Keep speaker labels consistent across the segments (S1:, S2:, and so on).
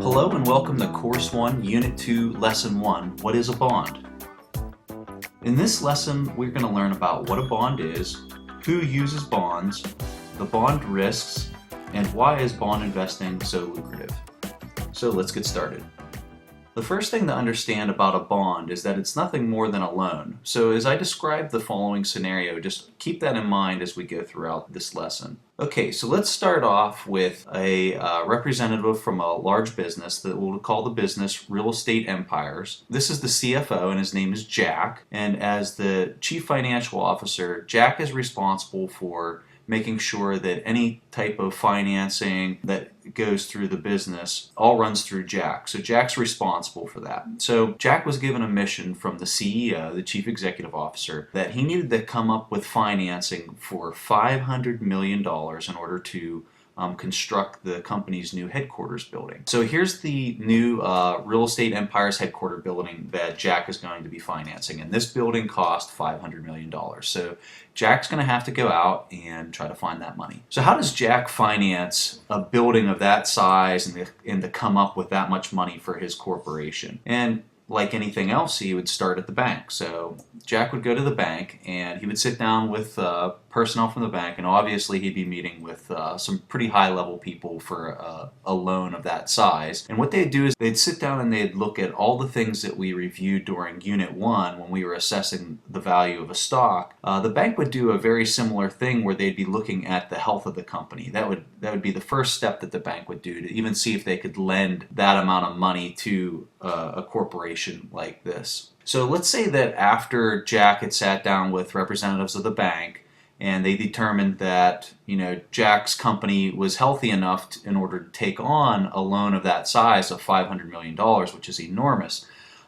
S1: Hello and welcome to Course 1, Unit 2, Lesson 1, What is a Bond? In this lesson, we're going to learn about what a bond is, who uses bonds, the bond risks, and why is bond investing so lucrative. So let's get started. The first thing to understand about a bond is that it's nothing more than a loan. So as I describe the following scenario, just keep that in mind as we go throughout this lesson. Okay, so let's start off with a representative from a large business that we'll call the business Real Estate Empires. This is the CFO and his name is Jack. And as the Chief Financial Officer, Jack is responsible for making sure that any type of financing that goes through the business all runs through Jack. So Jack's responsible for that. So Jack was given a mission from the CEO, the Chief Executive Officer, that he needed to come up with financing for $500 million in order to construct the company's new headquarters building. So here's the new Real Estate Empires headquarter building that Jack is going to be financing, and this building cost $500 million. So Jack's going to have to go out and try to find that money. So how does Jack finance a building of that size and to come up with that much money for his corporation? And like anything else, he would start at the bank. So Jack would go to the bank and he would sit down with personnel from the bank, and obviously he'd be meeting with some pretty high level people for a loan of that size. And what they'd do is they'd sit down and they'd look at all the things that we reviewed during Unit 1 when we were assessing the value of a stock. The bank would do a very similar thing where they'd be looking at the health of the company. That would be the first step that the bank would do to even see if they could lend that amount of money to a corporation like this. So let's say that after Jack had sat down with representatives of the bank and they determined that Jack's company was healthy enough in order to take on a loan of that size of $500 million, which is enormous.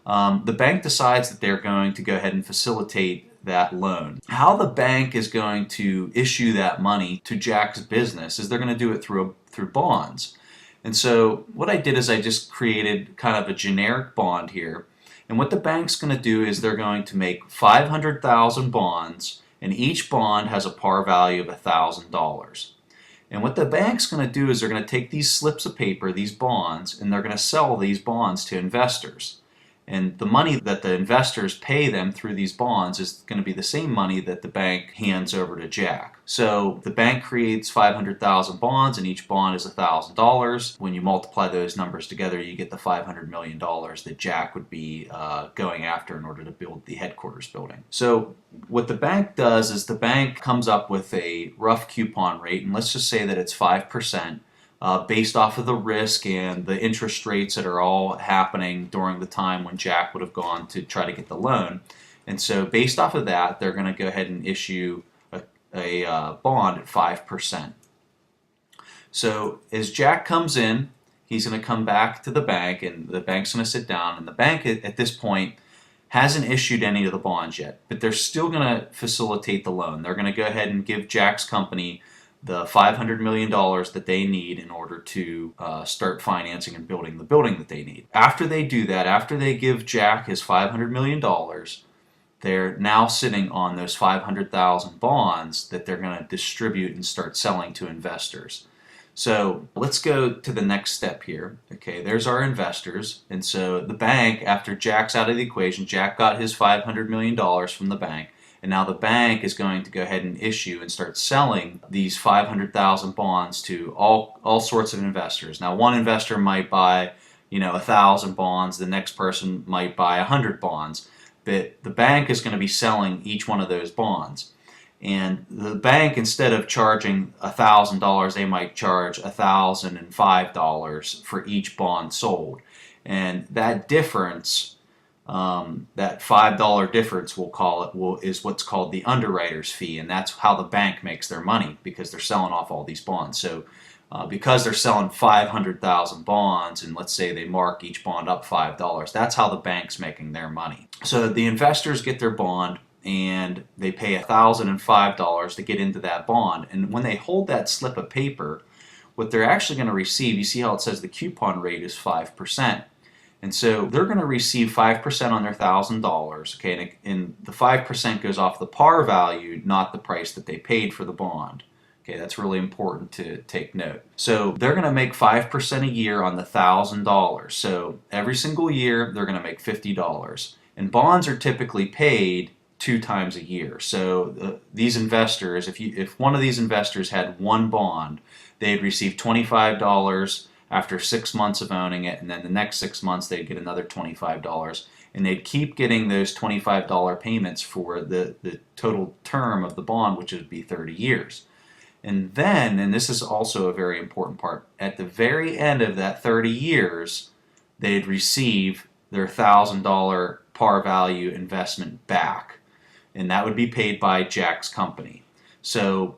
S1: The bank decides that they're going to go ahead and facilitate that loan. How the bank is going to issue that money to Jack's business is they're going to do it through bonds. And so what I did is I just created kind of a generic bond here. And what the bank's going to do is they're going to make 500,000 bonds, and each bond has a par value of $1,000. And what the bank's going to do is they're going to take these slips of paper, these bonds, and they're going to sell these bonds to investors. And the money that the investors pay them through these bonds is going to be the same money that the bank hands over to Jack. So the bank creates 500,000 bonds, and each bond is $1,000. When you multiply those numbers together, you get the $500 million that Jack would be going after in order to build the headquarters building. So what the bank does is the bank comes up with a rough coupon rate, and let's just say that it's 5%. Based off of the risk and the interest rates that are all happening during the time when Jack would have gone to try to get the loan. And so based off of that, they're going to go ahead and issue a bond at 5%. So as Jack comes in, he's going to come back to the bank, and the bank's going to sit down, and the bank at this point hasn't issued any of the bonds yet, but they're still going to facilitate the loan. They're going to go ahead and give Jack's company the $500 million that they need in order to start financing and building the building that they need. After they do that, after they give Jack his $500 million, they're now sitting on those 500,000 bonds that they're going to distribute and start selling to investors. So let's go to the next step here. Okay, there's our investors. And so the bank, after Jack's out of the equation, Jack got his $500 million from the bank. And now the bank is going to go ahead and issue and start selling these 500,000 bonds to all sorts of investors. Now, one investor might buy 1,000 bonds. The next person might buy 100 bonds. But the bank is going to be selling each one of those bonds. And the bank, instead of charging $1,000, they might charge $1,005 for each bond sold. And that difference, that $5 difference, we'll call it, is what's called the underwriter's fee, and that's how the bank makes their money because they're selling off all these bonds. So because they're selling 500,000 bonds, and let's say they mark each bond up $5, that's how the bank's making their money. So the investors get their bond, and they pay $1,005 to get into that bond, and when they hold that slip of paper, what they're actually going to receive, you see how it says the coupon rate is 5%. And so they're going to receive 5% on their $1,000, okay, and the 5% goes off the par value, not the price that they paid for the bond. Okay, that's really important to take note. So they're going to make 5% a year on the $1,000. So every single year they're going to make $50. And bonds are typically paid 2 times a year. So these investors, if one of these investors had one bond, they'd receive $25 after 6 months of owning it, and then the next 6 months they'd get another $25, and they'd keep getting those $25 payments for the total term of the bond, which would be 30 years. And then, and this is also a very important part, at the very end of that 30 years, they'd receive their $1,000 par value investment back. And that would be paid by Jack's company. So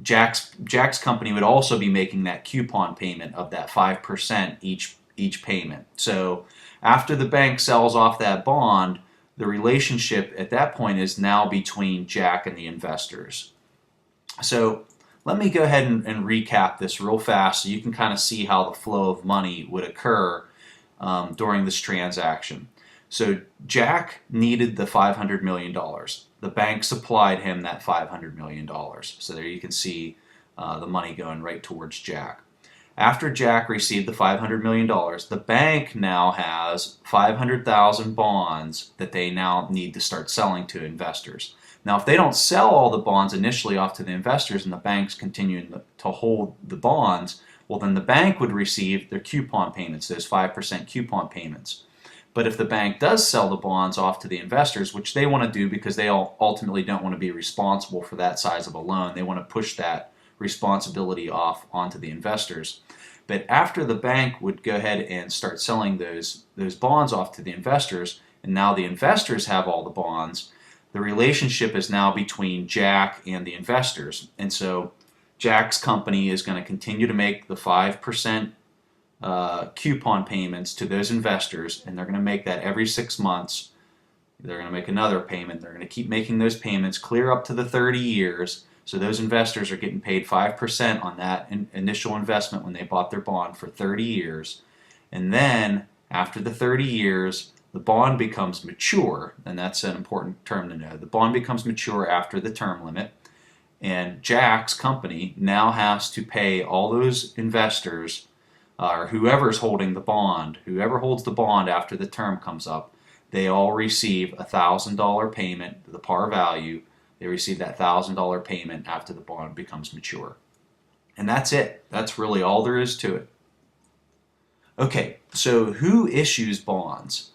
S1: Jack's company would also be making that coupon payment of that 5% each payment. So after the bank sells off that bond, the relationship at that point is now between Jack and the investors. So let me go ahead and recap this real fast so you can kind of see how the flow of money would occur during this transaction. So Jack needed the $500 million. The bank supplied him that $500 million. So there you can see the money going right towards Jack. After Jack received the $500 million, the bank now has 500,000 bonds that they now need to start selling to investors. Now, if they don't sell all the bonds initially off to the investors and the bank's continuing to hold the bonds, well, then the bank would receive their coupon payments, those 5% coupon payments. But if the bank does sell the bonds off to the investors, which they want to do because they ultimately don't want to be responsible for that size of a loan, they want to push that responsibility off onto the investors. But after the bank would go ahead and start selling those bonds off to the investors, and now the investors have all the bonds, the relationship is now between Jack and the investors. And so Jack's company is going to continue to make the 5% coupon payments to those investors, and they're going to make that every 6 months. They're going to make another payment. They're going to keep making those payments clear up to the 30 years. So those investors are getting paid 5% on that initial investment when they bought their bond for 30 years. And then after the 30 years, the bond becomes mature, and that's an important term to know. The bond becomes mature after the term limit, and Jack's company now has to pay all those investors, or whoever's holding the bond, whoever holds the bond after the term comes up, they all receive a $1,000 payment, the par value. They receive that $1,000 payment after the bond becomes mature. And that's it. That's really all there is to it. Okay, so who issues bonds?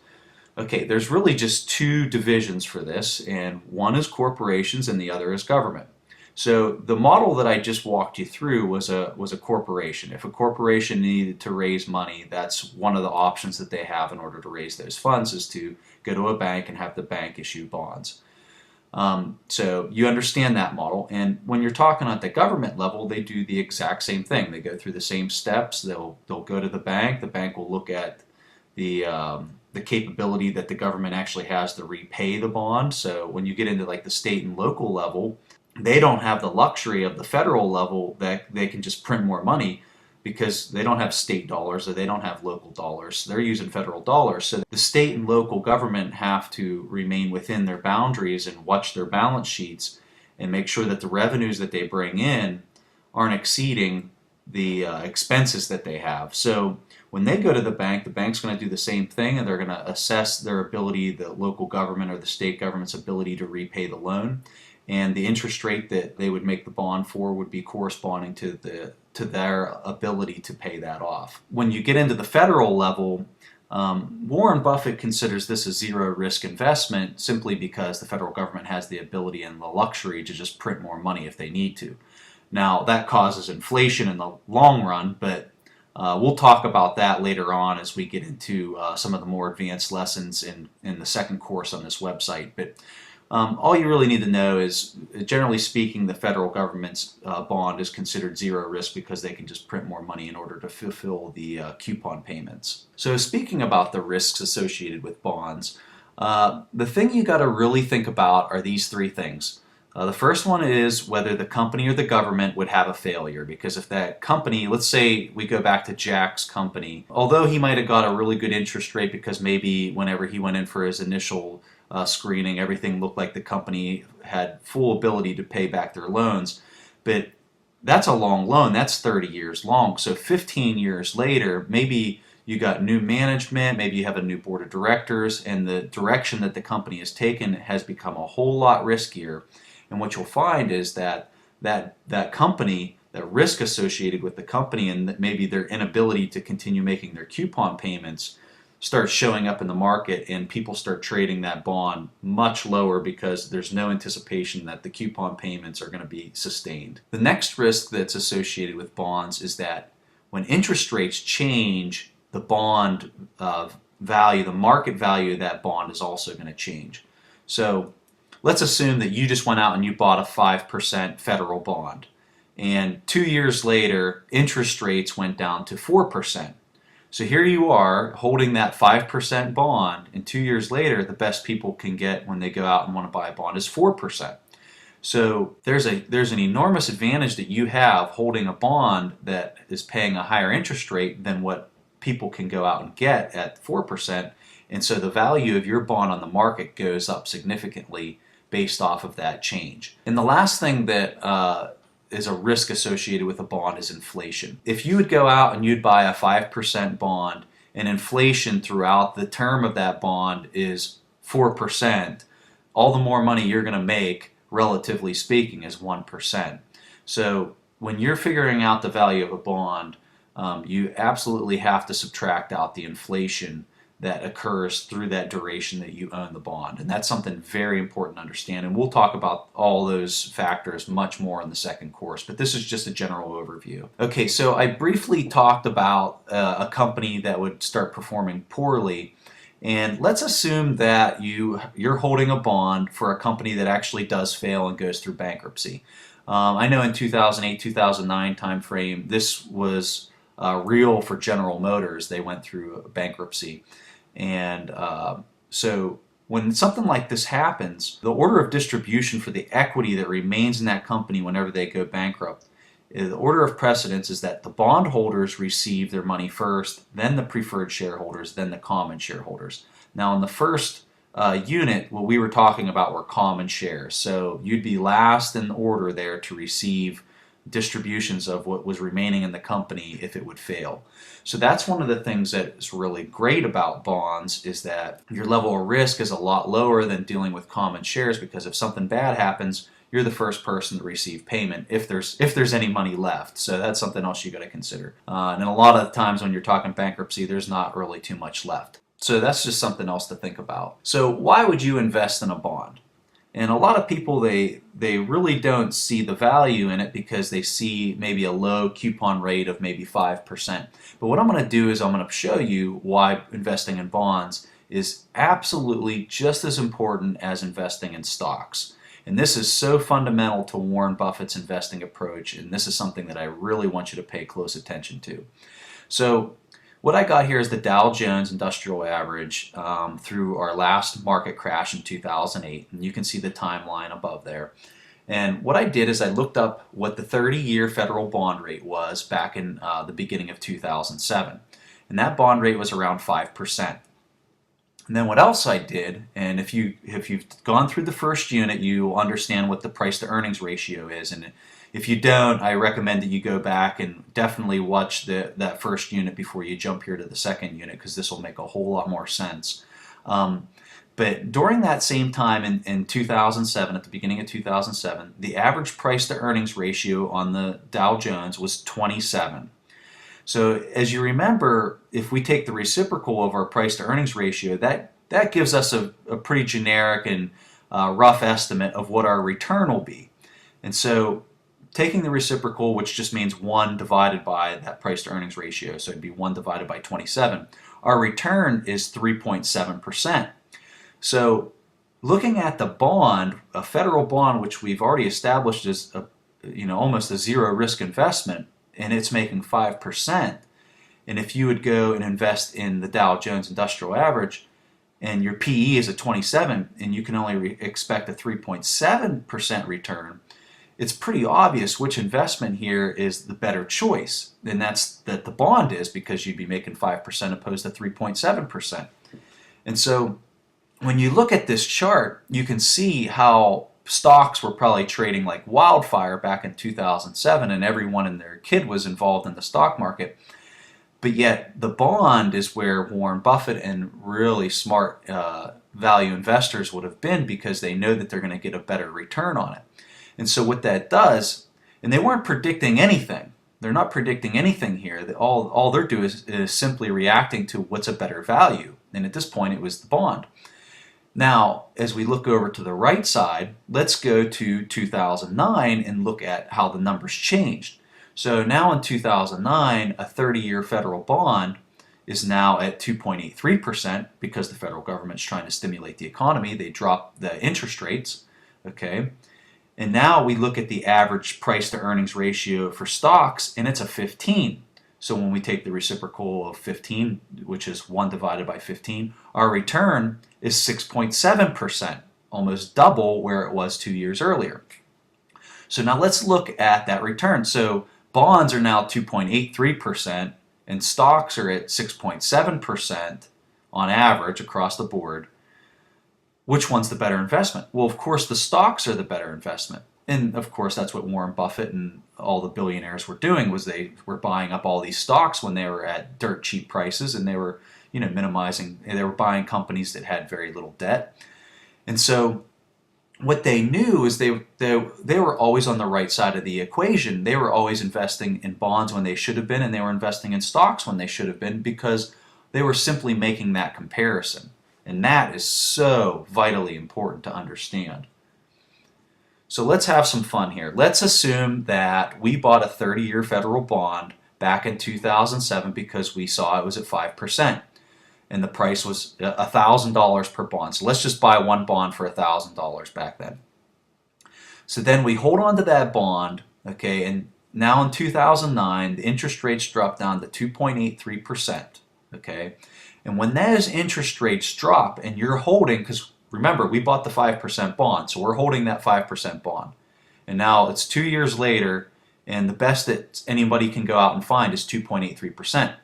S1: Okay, there's really just two divisions for this, and one is corporations and the other is government. So the model that I just walked you through was a corporation. If a corporation needed to raise money, that's one of the options that they have in order to raise those funds, is to go to a bank and have the bank issue bonds. So you understand that model, and when you're talking at the government level, they do the exact same thing. They go through the same steps. They'll go to the bank. The bank will look at the capability that the government actually has to repay the bond. So when you get into like the state and local level, they don't have the luxury of the federal level that they can just print more money, because they don't have state dollars or they don't have local dollars. They're using federal dollars. So the state and local government have to remain within their boundaries and watch their balance sheets and make sure that the revenues that they bring in aren't exceeding the expenses that they have. So when they go to the bank's going to do the same thing, and they're going to assess their ability, the local government or the state government's ability to repay the loan. And the interest rate that they would make the bond for would be corresponding to their ability to pay that off. When you get into the federal level, Warren Buffett considers this a zero risk investment simply because the federal government has the ability and the luxury to just print more money if they need to. Now, that causes inflation in the long run, but we'll talk about that later on as we get into some of the more advanced lessons in the second course on this website. But all you really need to know is, generally speaking, the federal government's bond is considered zero risk because they can just print more money in order to fulfill the coupon payments. So speaking about the risks associated with bonds, the thing you got to really think about are these three things. The first one is whether the company or the government would have a failure, because if that company, let's say we go back to Jack's company, although he might have got a really good interest rate because maybe whenever he went in for his initial screening, everything looked like the company had full ability to pay back their loans, but that's a long loan. That's 30 years long. So 15 years later, maybe you got new management, maybe you have a new board of directors, and the direction that the company has taken has become a whole lot riskier. And what you'll find is that company, that risk associated with the company, and that maybe their inability to continue making their coupon payments starts showing up in the market, and people start trading that bond much lower because there's no anticipation that the coupon payments are going to be sustained. The next risk that's associated with bonds is that when interest rates change, the bond value, the market value of that bond is also going to change. So let's assume that you just went out and you bought a 5% federal bond, and 2 years later interest rates went down to 4%. So here you are holding that 5% bond, and 2 years later the best people can get when they go out and want to buy a bond is 4%. So there's an enormous advantage that you have holding a bond that is paying a higher interest rate than what people can go out and get at 4%. And so the value of your bond on the market goes up significantly based off of that change. And the last thing that is a risk associated with a bond is inflation. If you would go out and you'd buy a 5% bond and inflation throughout the term of that bond is 4%, all the more money you're going to make, relatively speaking, is 1%. So when you're figuring out the value of a bond, you absolutely have to subtract out the inflation that occurs through that duration that you own the bond. And that's something very important to understand. And we'll talk about all those factors much more in the second course, but this is just a general overview. Okay, so I briefly talked about a company that would start performing poorly. And let's assume that you're holding a bond for a company that actually does fail and goes through bankruptcy. I know in 2008-2009 timeframe, this was real for General Motors. They went through bankruptcy. And so when something like this happens, the order of distribution for the equity that remains in that company whenever they go bankrupt, the order of precedence is that the bondholders receive their money first, then the preferred shareholders, then the common shareholders. Now in the first unit, what we were talking about were common shares. So you'd be last in order there to receive distributions of what was remaining in the company if it would fail. So that's one of the things that is really great about bonds, is that your level of risk is a lot lower than dealing with common shares, because if something bad happens, you're the first person to receive payment if there's any money left. So that's something else you got to consider. And a lot of times when you're talking bankruptcy, there's not really too much left. So that's just something else to think about. So why would you invest in a bond? And a lot of people, they really don't see the value in it because they see maybe a low coupon rate of maybe 5%. But what I'm going to do is I'm going to show you why investing in bonds is absolutely just as important as investing in stocks. And this is so fundamental to Warren Buffett's investing approach, and this is something that I really want you to pay close attention to. So what I got here is the Dow Jones Industrial Average through our last market crash in 2008, and you can see the timeline above there. And what I did is I looked up what the 30-year federal bond rate was back in the beginning of 2007, and that bond rate was around 5%. And then what else I did, and if you've gone through the first unit, you understand what the price to earnings ratio is, and if you don't, I recommend that you go back and definitely watch that first unit before you jump here to the second unit, because this will make a whole lot more sense. But during that same time in 2007, at the beginning of 2007, the average price to earnings ratio on the Dow Jones was 27. So as you remember, if we take the reciprocal of our price to earnings ratio, that gives us a pretty generic and rough estimate of what our return will be. And so taking the reciprocal, which just means 1 divided by that price to earnings ratio, so it'd be 1 divided by 27, our return is 3.7%. So looking at the bond, a federal bond, which we've already established is almost a zero risk investment, and it's making 5%, and if you would go and invest in the Dow Jones Industrial Average and your PE is at 27 and you can only expect a 3.7% return, it's pretty obvious which investment here is the better choice. And that's that the bond is, because you'd be making 5% opposed to 3.7%. And so when you look at this chart, you can see how stocks were probably trading like wildfire back in 2007, and everyone and their kid was involved in the stock market. But yet the bond is where Warren Buffett and really smart value investors would have been, because they know that they're going to get a better return on it. And so what that does, and they weren't predicting anything. They're not predicting anything here. All they're doing is simply reacting to what's a better value. And at this point, it was the bond. Now, as we look over to the right side, let's go to 2009 and look at how the numbers changed. So now in 2009, a 30-year federal bond is now at 2.83% because the federal government's trying to stimulate the economy. They dropped the interest rates, okay? And now we look at the average price to earnings ratio for stocks, and it's a 15. So when we take the reciprocal of 15, which is 1 divided by 15, our return is 6.7%, almost double where it was 2 years earlier. So now let's look at that return. So bonds are now 2.83%, and stocks are at 6.7% on average across the board. Which one's the better investment? Well, of course, the stocks are the better investment. And of course, that's what Warren Buffett and all the billionaires were doing, was they were buying up all these stocks when they were at dirt cheap prices, and they were, minimizing, they were buying companies that had very little debt. And so what they knew is they were always on the right side of the equation. They were always investing in bonds when they should have been, and they were investing in stocks when they should have been, because they were simply making that comparison. And that is so vitally important to understand. So let's have some fun here. Let's assume that we bought a 30-year federal bond back in 2007 because we saw it was at 5%. And the price was $1,000 per bond. So let's just buy one bond for $1,000 back then. So then we hold on to that bond, okay, and now in 2009, the interest rates dropped down to 2.83%, okay? And when those interest rates drop and you're holding, because remember, we bought the 5% bond, so we're holding that 5% bond. And now it's 2 years later, and the best that anybody can go out and find is 2.83%.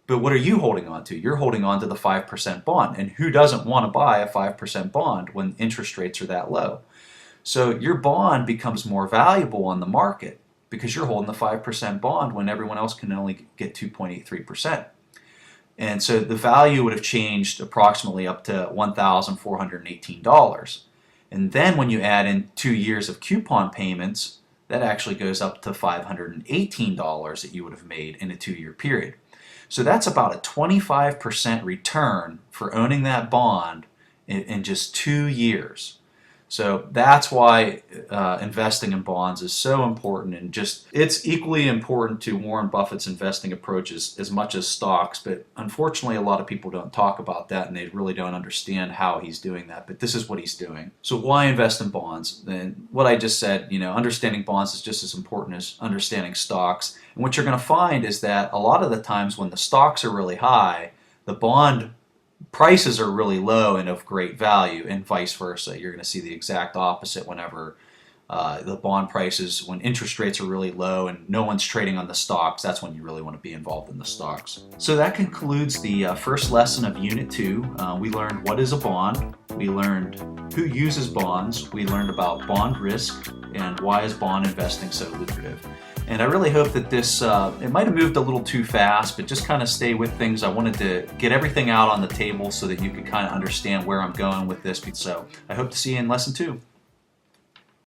S1: But what are you holding on to? You're holding on to the 5% bond. And who doesn't want to buy a 5% bond when interest rates are that low? So your bond becomes more valuable on the market because you're holding the 5% bond when everyone else can only get 2.83%. And so the value would have changed approximately up to $1,418. And then when you add in 2 years of coupon payments, that actually goes up to $518 that you would have made in a 2-year period. So that's about a 25% return for owning that bond in just 2 years. So that's why investing in bonds is so important, and just it's equally important to Warren Buffett's investing approaches as much as stocks, but unfortunately a lot of people don't talk about that and they really don't understand how he's doing that, but this is what he's doing. So why invest in bonds? And what I just said, understanding bonds is just as important as understanding stocks. And what you're going to find is that a lot of the times when the stocks are really high, the bond prices are really low and of great value, and vice versa. You're going to see the exact opposite whenever the bond prices, when interest rates are really low and no one's trading on the stocks, that's when you really want to be involved in the stocks. So that concludes the first lesson of Unit 2. We learned what is a bond, we learned who uses bonds, we learned about bond risk, and why is bond investing so lucrative. And I really hope that this, it might have moved a little too fast, but just kind of stay with things. I wanted to get everything out on the table so that you could kind of understand where I'm going with this. So I hope to see you in Lesson 2.